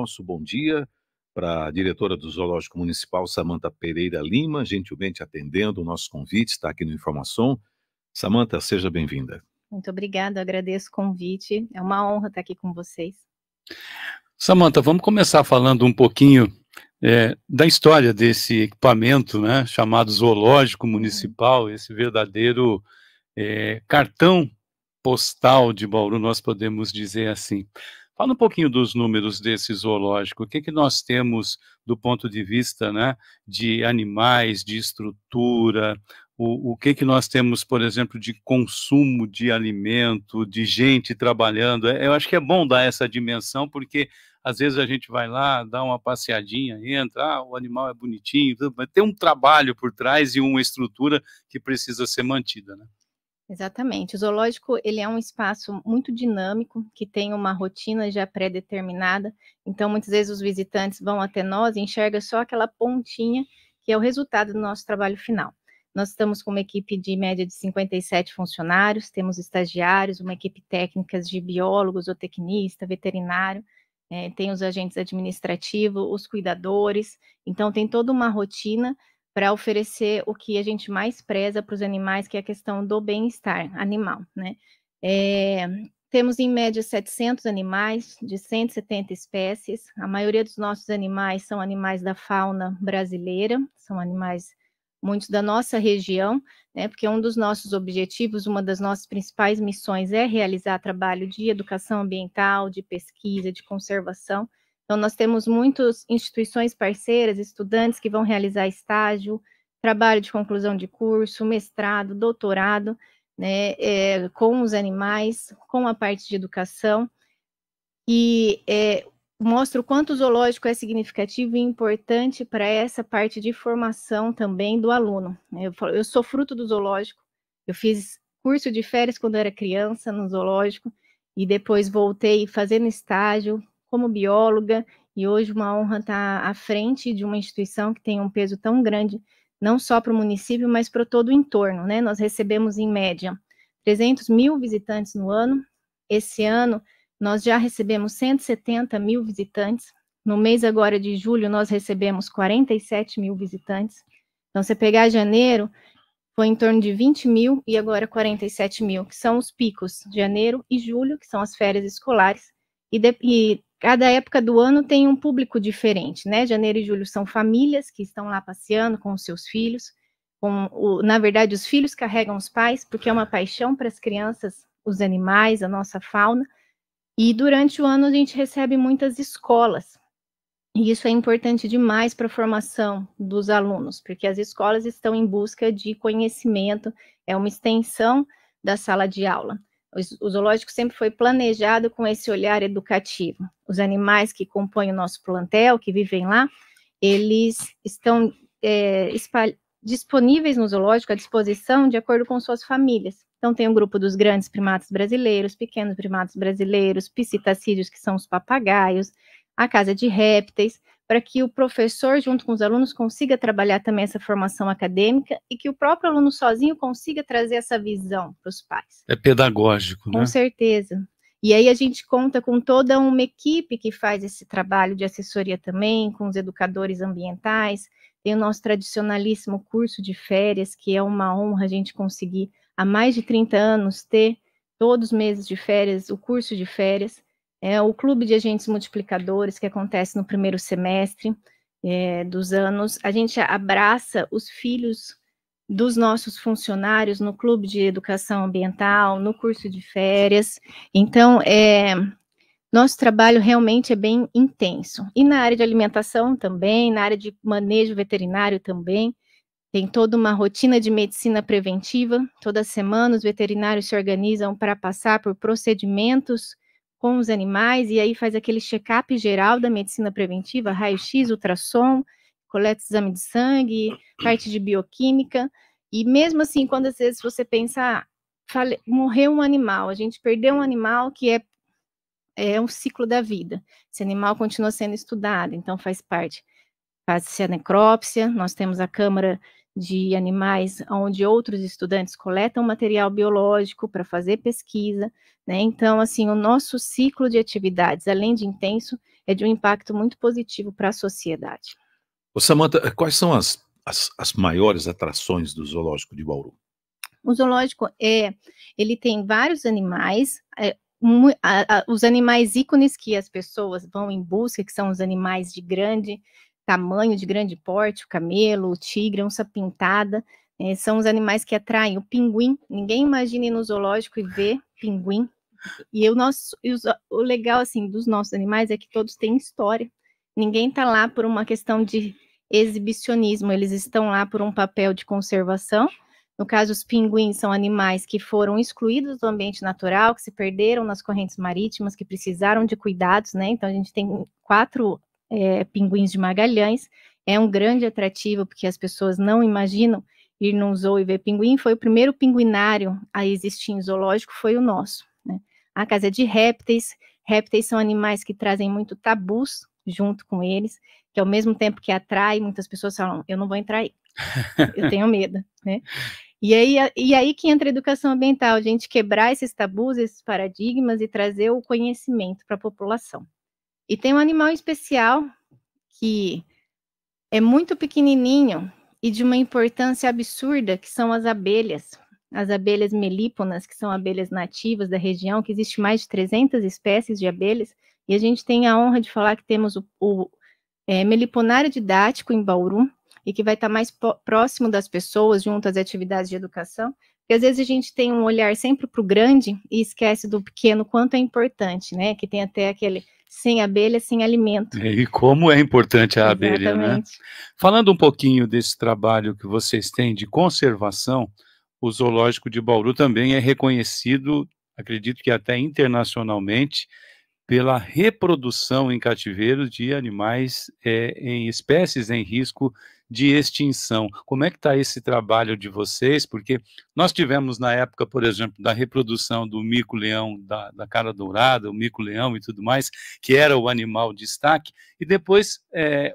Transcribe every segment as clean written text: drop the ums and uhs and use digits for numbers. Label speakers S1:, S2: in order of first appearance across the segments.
S1: nosso bom dia para a diretora do Zoológico Municipal, Samanta Pereira Lima, gentilmente atendendo o nosso convite, está aqui no Informação. Samanta, seja bem-vinda.
S2: Muito obrigada, agradeço o convite, é uma honra estar aqui com vocês.
S3: Samanta, vamos começar falando um pouquinho da história desse equipamento, né, chamado Zoológico Municipal, esse verdadeiro cartão postal de Bauru, nós podemos dizer assim. Fala um pouquinho dos números desse zoológico, o que nós temos do ponto de vista, né, de animais, de estrutura, o que nós temos, por exemplo, de consumo de alimento, de gente trabalhando. Eu acho que é bom dar essa dimensão, porque às vezes a gente vai lá, dá uma passeadinha, entra, o animal é bonitinho, mas tem um trabalho por trás e uma estrutura que precisa ser mantida, né?
S2: Exatamente, o zoológico ele é um espaço muito dinâmico, que tem uma rotina já pré-determinada, então muitas vezes os visitantes vão até nós e enxergam só aquela pontinha, que é o resultado do nosso trabalho final. Nós estamos com uma equipe de média de 57 funcionários, temos estagiários, uma equipe técnica de biólogos, zootecnista, veterinário, tem os agentes administrativos, os cuidadores, então tem toda uma rotina para oferecer o que a gente mais preza para os animais, que é a questão do bem-estar animal, né? Temos em média 700 animais de 170 espécies, a maioria dos nossos animais são animais da fauna brasileira, são animais muitos da nossa região, né? Porque um dos nossos objetivos, uma das nossas principais missões é realizar trabalho de educação ambiental, de pesquisa, de conservação. Então, nós temos muitas instituições parceiras, estudantes que vão realizar estágio, trabalho de conclusão de curso, mestrado, doutorado, né, com os animais, com a parte de educação, e mostra o quanto o zoológico é significativo e importante para essa parte de formação também do aluno. Eu sou fruto do zoológico, eu fiz curso de férias quando eu era criança no zoológico, e depois voltei fazendo estágio como bióloga, e hoje uma honra estar à frente de uma instituição que tem um peso tão grande, não só para o município, mas para todo o entorno, né? Nós recebemos, em média, 300 mil visitantes no ano. Esse ano, nós já recebemos 170 mil visitantes. No mês agora de julho, nós recebemos 47 mil visitantes. Então, se pegar janeiro, foi em torno de 20 mil e agora 47 mil, que são os picos, janeiro e julho, que são as férias escolares, e cada época do ano tem um público diferente, né? Janeiro e julho são famílias que estão lá passeando com os seus filhos, na verdade, os filhos carregam os pais, porque é uma paixão para as crianças, os animais, a nossa fauna, e durante o ano a gente recebe muitas escolas, e isso é importante demais para a formação dos alunos, porque as escolas estão em busca de conhecimento, é uma extensão da sala de aula. O zoológico sempre foi planejado com esse olhar educativo. Os animais que compõem o nosso plantel, que vivem lá, eles estão disponíveis no zoológico, à disposição, de acordo com suas famílias. Então, tem um grupo dos grandes primatas brasileiros, pequenos primatas brasileiros, psitacídeos, que são os papagaios, a casa de répteis, para que o professor, junto com os alunos, consiga trabalhar também essa formação acadêmica e que o próprio aluno sozinho consiga trazer essa visão para os pais.
S3: É pedagógico, né?
S2: Com certeza. E aí a gente conta com toda uma equipe que faz esse trabalho de assessoria também, com os educadores ambientais, tem o nosso tradicionalíssimo curso de férias, que é uma honra a gente conseguir, há mais de 30 anos, ter todos os meses de férias, o curso de férias, o clube de agentes multiplicadores, que acontece no primeiro semestre dos anos. A gente abraça os filhos dos nossos funcionários no clube de educação ambiental, no curso de férias. Então, nosso trabalho realmente é bem intenso. E na área de alimentação também, na área de manejo veterinário também, tem toda uma rotina de medicina preventiva. Toda semana os veterinários se organizam para passar por procedimentos com os animais, e aí faz aquele check-up geral da medicina preventiva, raio-x, ultrassom, coleta de exame de sangue, parte de bioquímica, e mesmo assim, quando às vezes você pensa, morreu um animal, a gente perdeu um animal que é um ciclo da vida, esse animal continua sendo estudado, então faz-se a necrópsia, nós temos a câmara de animais, onde outros estudantes coletam material biológico para fazer pesquisa, né? Então, assim, o nosso ciclo de atividades, além de intenso, é de um impacto muito positivo para a sociedade.
S1: Ô, Samantha, quais são as maiores atrações do Zoológico de Bauru?
S2: O zoológico, ele tem vários animais, os animais ícones que as pessoas vão em busca, que são os animais de grande tamanho, de grande porte, o camelo, o tigre, a onça pintada, são os animais que atraem o pinguim. Ninguém imagina ir no zoológico e ver pinguim. E o legal, assim, dos nossos animais é que todos têm história. Ninguém está lá por uma questão de exibicionismo, eles estão lá por um papel de conservação. No caso, os pinguins são animais que foram excluídos do ambiente natural, que se perderam nas correntes marítimas, que precisaram de cuidados, né? Então, a gente tem 4 pinguins de Magalhães. É um grande atrativo, porque as pessoas não imaginam ir num zoo e ver pinguim. Foi o primeiro pinguinário a existir em zoológico, foi o nosso, né? A casa é de répteis. Répteis são animais que trazem muito tabus junto com eles, que ao mesmo tempo que atrai, muitas pessoas falam, eu não vou entrar aí, eu tenho medo, né? E aí que entra a educação ambiental, a gente quebrar esses tabus, esses paradigmas e trazer o conhecimento para a população. E tem um animal especial que é muito pequenininho e de uma importância absurda, que são as abelhas melíponas, que são abelhas nativas da região, que existe mais de 300 espécies de abelhas, e a gente tem a honra de falar que temos o meliponário didático em Bauru, e que vai estar mais próximo das pessoas, junto às atividades de educação, porque às vezes a gente tem um olhar sempre para o grande e esquece do pequeno, quanto é importante, né? Que tem até aquele sem abelha, sem alimento.
S3: E como é importante a abelha, né?
S2: Exatamente.
S3: Falando um pouquinho desse trabalho que vocês têm de conservação, o Zoológico de Bauru também é reconhecido, acredito que até internacionalmente, pela reprodução em cativeiro de animais em espécies em risco de extinção. Como é que está esse trabalho de vocês? Porque nós tivemos na época, por exemplo, da reprodução do mico-leão da cara dourada, o mico-leão e tudo mais, que era o animal de destaque, e depois,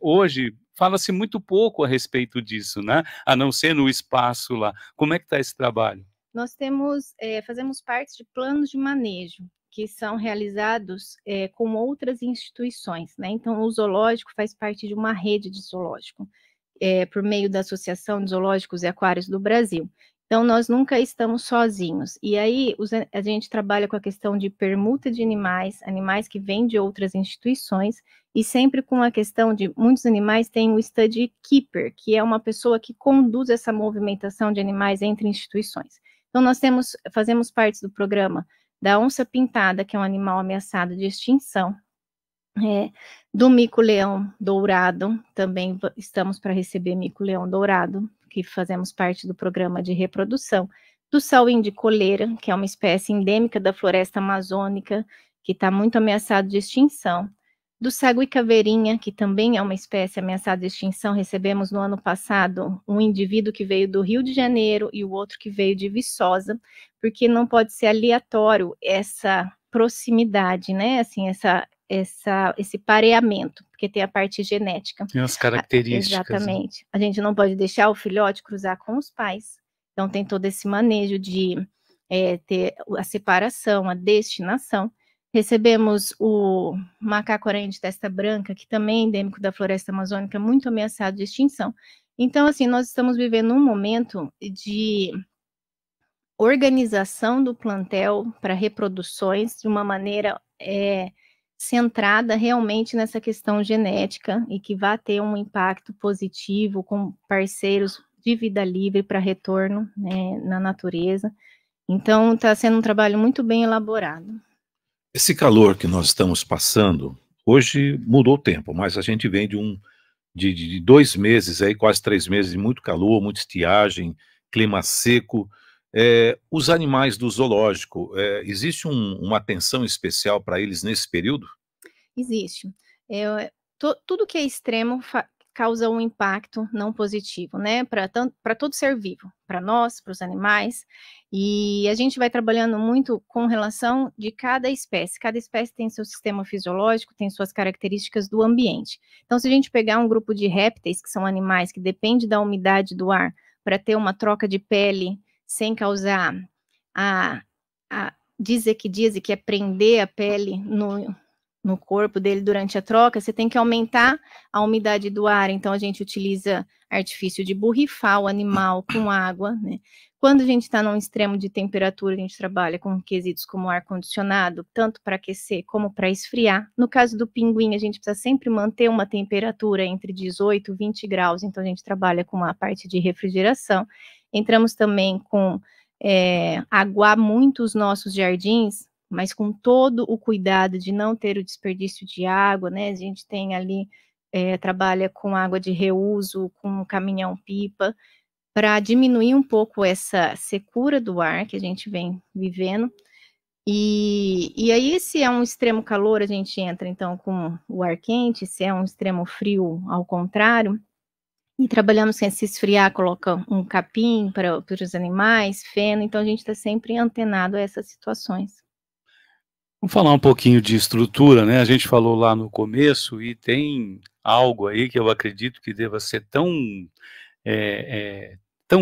S3: hoje, fala-se muito pouco a respeito disso, né? A não ser no espaço lá. Como é que está esse trabalho?
S2: Nós fazemos parte de planos de manejo, que são realizados com outras instituições, né? Então, o zoológico faz parte de uma rede de zoológico, por meio da Associação de Zoológicos e Aquários do Brasil. Então, nós nunca estamos sozinhos. E aí, a gente trabalha com a questão de permuta de animais que vêm de outras instituições, e sempre com a questão de muitos animais têm o study keeper, que é uma pessoa que conduz essa movimentação de animais entre instituições. Então, nós fazemos parte do programa da onça pintada, que é um animal ameaçado de extinção, do mico-leão dourado, também estamos para receber mico-leão dourado, que fazemos parte do programa de reprodução, do sauim de coleira, que é uma espécie endêmica da floresta amazônica, que está muito ameaçado de extinção, do sagui-caveirinha, que também é uma espécie ameaçada de extinção. Recebemos no ano passado um indivíduo que veio do Rio de Janeiro e o outro que veio de Viçosa, porque não pode ser aleatório essa proximidade, né? Assim, esse pareamento, porque tem a parte genética.
S3: Tem as características.
S2: Exatamente. Né? A gente não pode deixar o filhote cruzar com os pais. Então, tem todo esse manejo de ter a separação, a destinação. Recebemos o macaco-aranha de testa branca, que também é endêmico da floresta amazônica, muito ameaçado de extinção. Então, assim, nós estamos vivendo um momento de organização do plantel para reproduções de uma maneira centrada realmente nessa questão genética e que vai ter um impacto positivo com parceiros de vida livre para retorno, né, na natureza. Então, está sendo um trabalho muito bem elaborado.
S1: Esse calor que nós estamos passando, hoje mudou o tempo, mas a gente vem de 2 meses, aí, quase 3 meses de muito calor, muita estiagem, clima seco. Os animais do zoológico, existe uma atenção especial para eles nesse período?
S2: Existe. Tudo que é extremo causa um impacto não positivo, né? Para todo ser vivo, para nós, para os animais. E a gente vai trabalhando muito com relação de cada espécie. Cada espécie tem seu sistema fisiológico, tem suas características do ambiente. Então, se a gente pegar um grupo de répteis, que são animais que dependem da umidade do ar para ter uma troca de pele sem causar a disecdise, que é prender a pele no corpo dele durante a troca, você tem que aumentar a umidade do ar, então a gente utiliza artifício de borrifar o animal com água, né? Quando a gente está num extremo de temperatura, a gente trabalha com quesitos como ar-condicionado, tanto para aquecer como para esfriar. No caso do pinguim, a gente precisa sempre manter uma temperatura entre 18 e 20 graus, então a gente trabalha com a parte de refrigeração. Entramos também com aguar muito os nossos jardins, mas com todo o cuidado de não ter o desperdício de água, né? A gente tem ali, trabalha com água de reuso, com caminhão-pipa, para diminuir um pouco essa secura do ar que a gente vem vivendo. E aí, se é um extremo calor, a gente entra, então, com o ar quente, se é um extremo frio, ao contrário, e trabalhamos sem se esfriar, coloca um capim para os animais, feno, então a gente está sempre antenado a essas situações.
S3: Vamos falar um pouquinho de estrutura, né? A gente falou lá no começo e tem algo aí que eu acredito que deva ser tão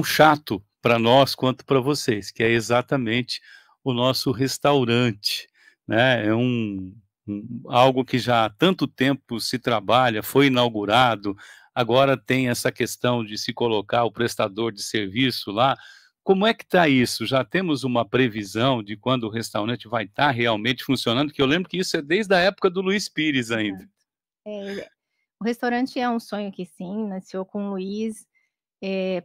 S3: chato para nós quanto para vocês, que é exatamente o nosso restaurante, né? É algo que já há tanto tempo se trabalha, foi inaugurado, agora tem essa questão de se colocar o prestador de serviço lá. Como é que está isso? Já temos uma previsão de quando o restaurante vai estar realmente funcionando? Que eu lembro que isso é desde a época do Luiz Pires ainda.
S2: O restaurante é um sonho que sim, nasceu com o Luiz,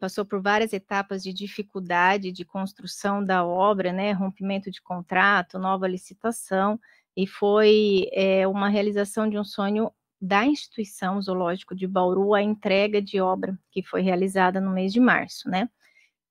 S2: passou por várias etapas de dificuldade de construção da obra, né, rompimento de contrato, nova licitação, e foi uma realização de um sonho da instituição Zoológico de Bauru, a entrega de obra, que foi realizada no mês de março, né?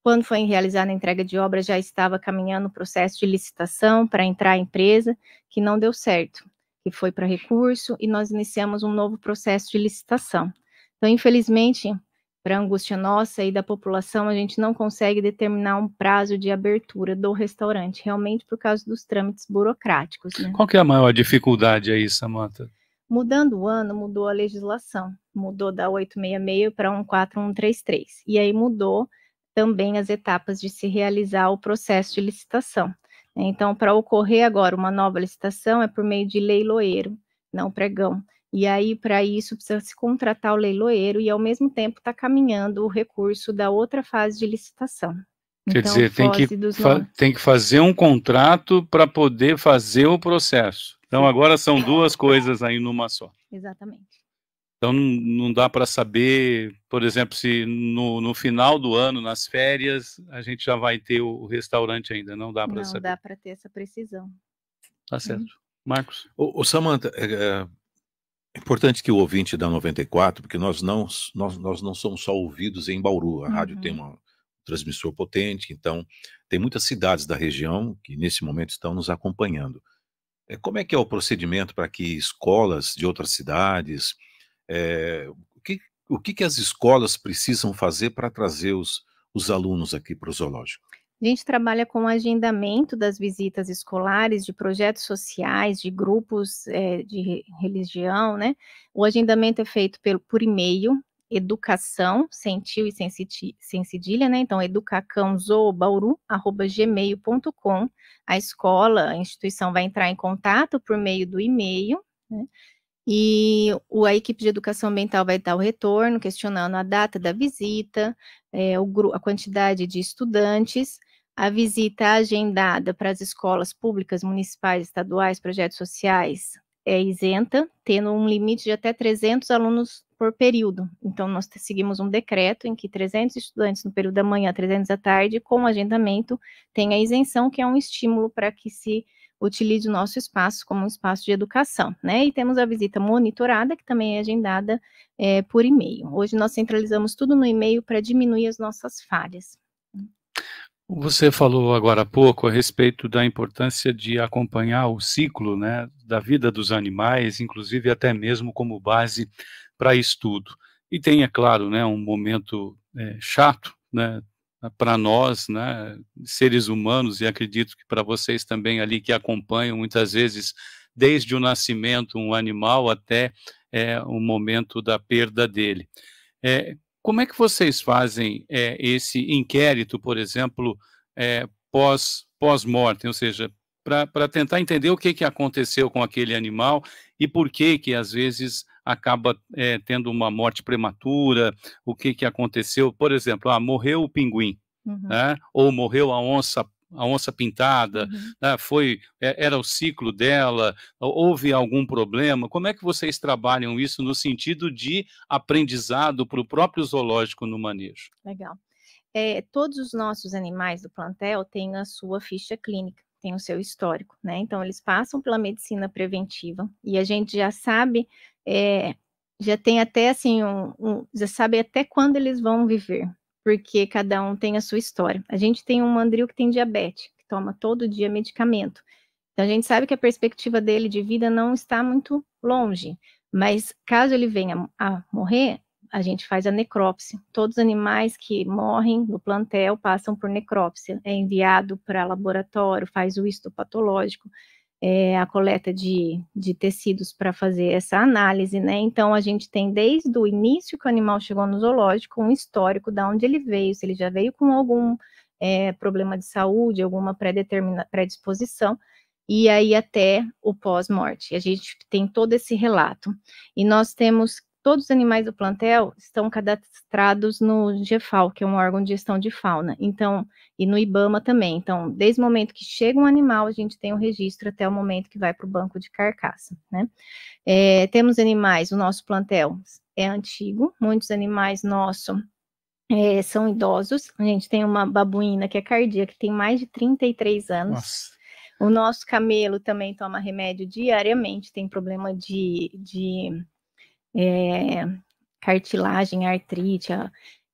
S2: Quando foi realizada a entrega de obra, já estava caminhando o processo de licitação para entrar a empresa, que não deu certo, que foi para recurso, e nós iniciamos um novo processo de licitação. Então, infelizmente, para angústia nossa e da população, a gente não consegue determinar um prazo de abertura do restaurante, realmente por causa dos trâmites burocráticos, né?
S3: Qual que é a maior dificuldade aí, Samantha?
S2: Mudando o ano, mudou a legislação, mudou da 866 para 14133, e aí mudou também as etapas de se realizar o processo de licitação. Então, para ocorrer agora uma nova licitação, é por meio de leiloeiro, não pregão. E aí, para isso, precisa se contratar o leiloeiro e, ao mesmo tempo, está caminhando o recurso da outra fase de licitação.
S3: Quer
S2: Então,
S3: dizer, tem que fazer um contrato para poder fazer o processo. Então,
S2: Sim.
S3: agora são duas coisas aí numa só.
S2: Exatamente.
S3: Então, não dá para saber, por exemplo, se no final do ano, nas férias, a gente já vai ter o restaurante ainda, não dá para saber.
S2: Não dá para ter essa precisão.
S3: Tá certo. Marcos?
S1: Samantha, é importante que o ouvinte da 94, porque nós não somos só ouvidos em Bauru, a rádio tem um transmissor potente, então tem muitas cidades da região que nesse momento estão nos acompanhando. Como é que é o procedimento para que escolas de outras cidades, o que as escolas precisam fazer para trazer os alunos aqui para o zoológico?
S2: A gente trabalha com o agendamento das visitas escolares, de projetos sociais, de grupos de religião, né? O agendamento é feito por e-mail, educação, sem tio e sem cedilha, né? Então, educacãozoobauru@gmail.com. A escola, a instituição vai entrar em contato por meio do e-mail, né? E a equipe de educação ambiental vai dar o retorno, questionando a data da visita, a quantidade de estudantes, a visita agendada para as escolas públicas, municipais, estaduais, projetos sociais, é isenta, tendo um limite de até 300 alunos por período. Então, nós seguimos um decreto em que 300 estudantes no período da manhã, 300 da tarde, com agendamento, tem a isenção, que é um estímulo para que se utilize o nosso espaço como um espaço de educação, né? E temos a visita monitorada, que também é agendada por e-mail. Hoje nós centralizamos tudo no e-mail para diminuir as nossas falhas.
S3: Você falou agora há pouco a respeito da importância de acompanhar o ciclo, né, da vida dos animais, inclusive até mesmo como base para estudo. E tem, é claro, né, um momento chato, né, para nós, né, seres humanos, e acredito que para vocês também ali que acompanham muitas vezes desde o nascimento um animal até o momento da perda dele. Como é que vocês fazem esse inquérito, por exemplo, pós-mortem, ou seja, para tentar entender o que aconteceu com aquele animal e por que às vezes acaba tendo uma morte prematura, o que aconteceu, por exemplo, morreu o pinguim, né? Ou morreu a onça pintada, né? Era o ciclo dela, houve algum problema? Como é que vocês trabalham isso no sentido de aprendizado para o próprio zoológico no manejo?
S2: Legal. Todos os nossos animais do plantel têm a sua ficha clínica, tem o seu histórico, né? Então, eles passam pela medicina preventiva e a gente já sabe, já tem até assim, já sabe até quando eles vão viver, porque cada um tem a sua história. A gente tem um mandril que tem diabetes, que toma todo dia medicamento. Então, a gente sabe que a perspectiva dele de vida não está muito longe, mas caso ele venha a morrer, a gente faz a necrópsia. Todos os animais que morrem no plantel passam por necrópsia. É enviado para laboratório, faz o histopatológico, a coleta de tecidos para fazer essa análise, né? Então, a gente tem desde o início que o animal chegou no zoológico, um histórico de onde ele veio, se ele já veio com algum problema de saúde, alguma predisposição, e aí até o pós-morte. A gente tem todo esse relato. E nós temos todos os animais do plantel estão cadastrados no GFAO, que é um órgão de gestão de fauna, então, e no IBAMA também. Então, desde o momento que chega um animal, a gente tem o registro até o momento que vai para o banco de carcaça, né? Temos animais, o nosso plantel é antigo, muitos animais nossos são idosos. A gente tem uma babuína que é cardíaca, que tem mais de 33 anos.
S3: Nossa.
S2: O nosso camelo também toma remédio diariamente, tem problema de cartilagem, artrite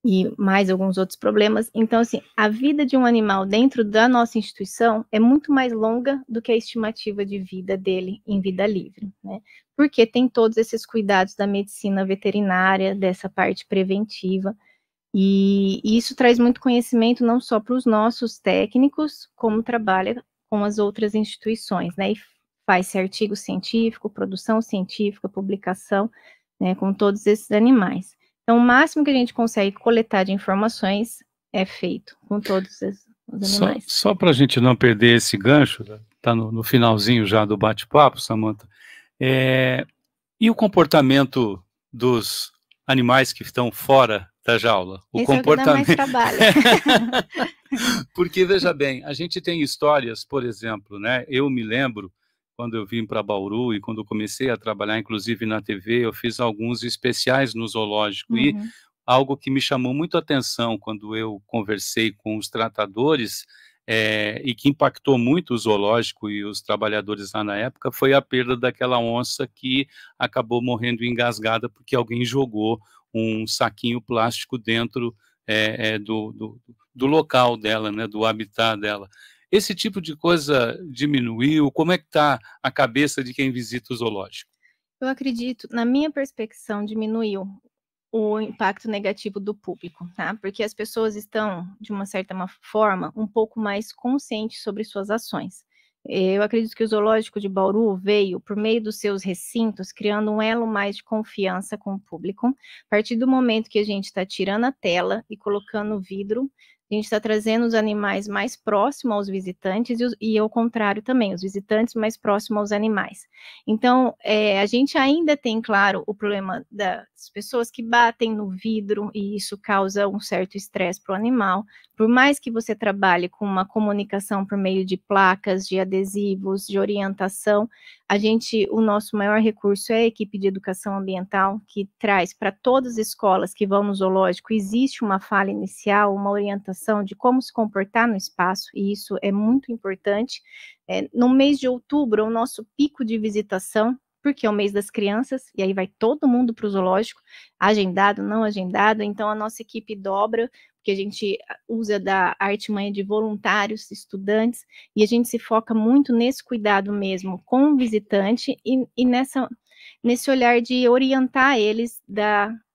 S2: e mais alguns outros problemas. Então, assim, a vida de um animal dentro da nossa instituição é muito mais longa do que a estimativa de vida dele em vida livre, né? Porque tem todos esses cuidados da medicina veterinária, dessa parte preventiva, e isso traz muito conhecimento não só para os nossos técnicos, como trabalha com as outras instituições, né? E faz-se artigo científico, produção científica, publicação, né, com todos esses animais. Então, o máximo que a gente consegue coletar de informações é feito com todos os animais.
S3: Só para a gente não perder esse gancho, está no finalzinho já do bate-papo, Samantha, e o comportamento dos animais que estão fora da jaula?
S2: Esse comportamento... é o que dá mais trabalho.
S3: Porque, veja bem, a gente tem histórias, por exemplo, né? Eu me lembro, quando eu vim para Bauru e quando eu comecei a trabalhar, inclusive na TV, eu fiz alguns especiais no zoológico, e algo que me chamou muito a atenção quando eu conversei com os tratadores, e que impactou muito o zoológico e os trabalhadores lá na época, foi a perda daquela onça que acabou morrendo engasgada porque alguém jogou um saquinho plástico dentro do local dela, né, do habitat dela. Esse tipo de coisa diminuiu? Como é que está a cabeça de quem visita o zoológico?
S2: Eu acredito, na minha perspectiva, diminuiu o impacto negativo do público, tá? Porque as pessoas estão, de uma certa forma, um pouco mais conscientes sobre suas ações. Eu acredito que o Zoológico de Bauru veio, por meio dos seus recintos, criando um elo mais de confiança com o público. A partir do momento que a gente está tirando a tela e colocando o vidro, a gente está trazendo os animais mais próximos aos visitantes e ao contrário também, os visitantes mais próximos aos animais. Então, a gente ainda tem, claro, o problema das pessoas que batem no vidro e isso causa um certo estresse para o animal. Por mais que você trabalhe com uma comunicação por meio de placas, de adesivos, de orientação, o nosso maior recurso é a equipe de educação ambiental, que traz para todas as escolas que vão no zoológico, existe uma fala inicial, uma orientação de como se comportar no espaço, e isso é muito importante. No mês de outubro, é o nosso pico de visitação, porque é o mês das crianças, e aí vai todo mundo para o zoológico, agendado, não agendado, então a nossa equipe dobra, porque a gente usa da artimanha de voluntários, estudantes, e a gente se foca muito nesse cuidado mesmo com o visitante e nesse olhar de orientar eles,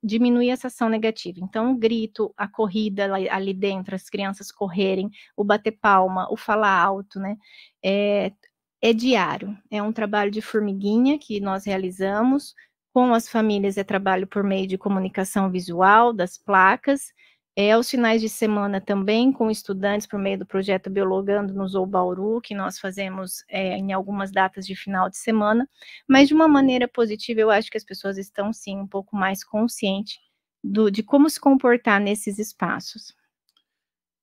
S2: diminuir essa ação negativa. Então, o grito, a corrida ali dentro, as crianças correrem, o bater palma, o falar alto, né? É diário, é um trabalho de formiguinha que nós realizamos, com as famílias é trabalho por meio de comunicação visual, das placas, Aos finais de semana também com estudantes por meio do projeto Biologando no Zoo Bauru, que nós fazemos em algumas datas de final de semana, mas de uma maneira positiva eu acho que as pessoas estão sim um pouco mais conscientes de como se comportar nesses espaços.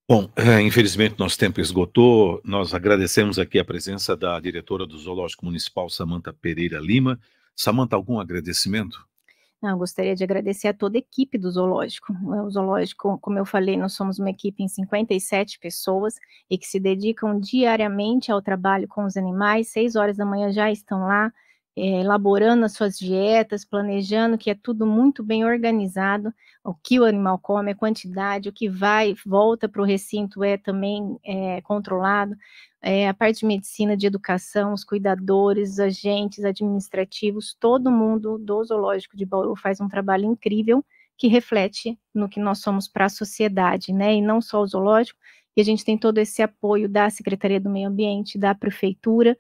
S1: Bom, infelizmente nosso tempo esgotou. Nós agradecemos aqui a presença da diretora do Zoológico Municipal, Samanta Pereira Lima. Samanta, algum agradecimento?
S2: Eu gostaria de agradecer a toda a equipe do zoológico. O zoológico, como eu falei, nós somos uma equipe em 57 pessoas e que se dedicam diariamente ao trabalho com os animais. 6 horas da manhã já estão lá, elaborando as suas dietas, planejando, que é tudo muito bem organizado, o que o animal come, a quantidade, o que vai e volta para o recinto também controlado. A parte de medicina, de educação, os cuidadores, os agentes administrativos, todo mundo do Zoológico de Bauru faz um trabalho incrível que reflete no que nós somos para a sociedade, né? E não só o zoológico, e a gente tem todo esse apoio da Secretaria do Meio Ambiente, da Prefeitura,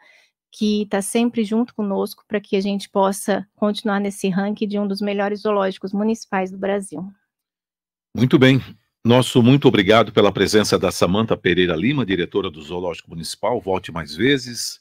S2: que está sempre junto conosco para que a gente possa continuar nesse ranking de um dos melhores zoológicos municipais do Brasil.
S1: Muito bem. Nosso muito obrigado pela presença da Samanta Pereira Lima, diretora do Zoológico Municipal. Volte mais vezes.